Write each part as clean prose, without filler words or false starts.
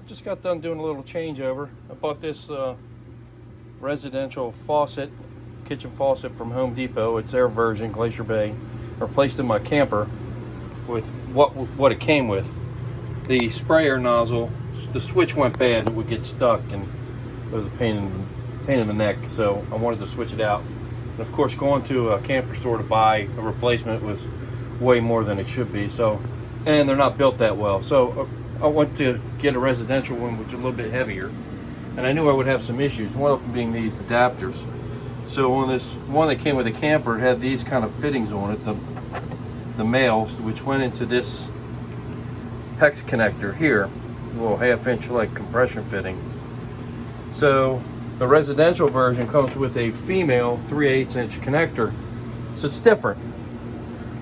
just got done doing a little changeover. I bought this residential faucet, kitchen faucet from Home Depot. It's their version, Glacier Bay. Replaced in my camper with what it came with. The sprayer nozzle, the switch went bad. It would get stuck and it was a pain in the neck. So I wanted to switch it out. And of course, going to a camper store to buy a replacement was way more than it should be. So, and they're not built that well. So I went to get a residential one, which is a little bit heavier, and I knew I would have some issues. One of them being these adapters. So on this one that came with a camper, it had these kind of fittings on it, the males, which went into this PEX connector here, a little half-inch like compression fitting. So the residential version comes with a female 3/8" connector, so it's different.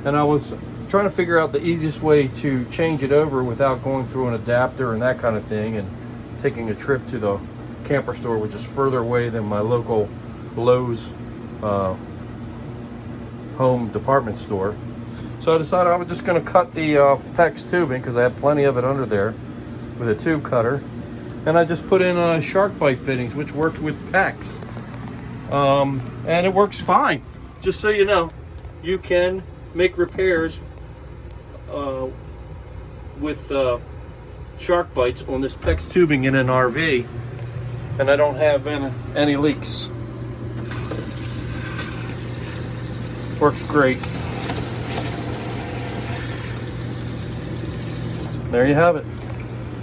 And I was trying to figure out the easiest way to change it over without going through an adapter and that kind of thing, and taking a trip to the camper store, which is further away than my local Lowe's home department store. So I decided I was just going to cut the PEX tubing, because I have plenty of it under there, with a tube cutter. And I just put in Sharkbite fittings, which worked with PEX. And it works fine. Just so you know, you can make repairs with Sharkbites on this PEX tubing in an RV, and I don't have any leaks. Works great. There you have it.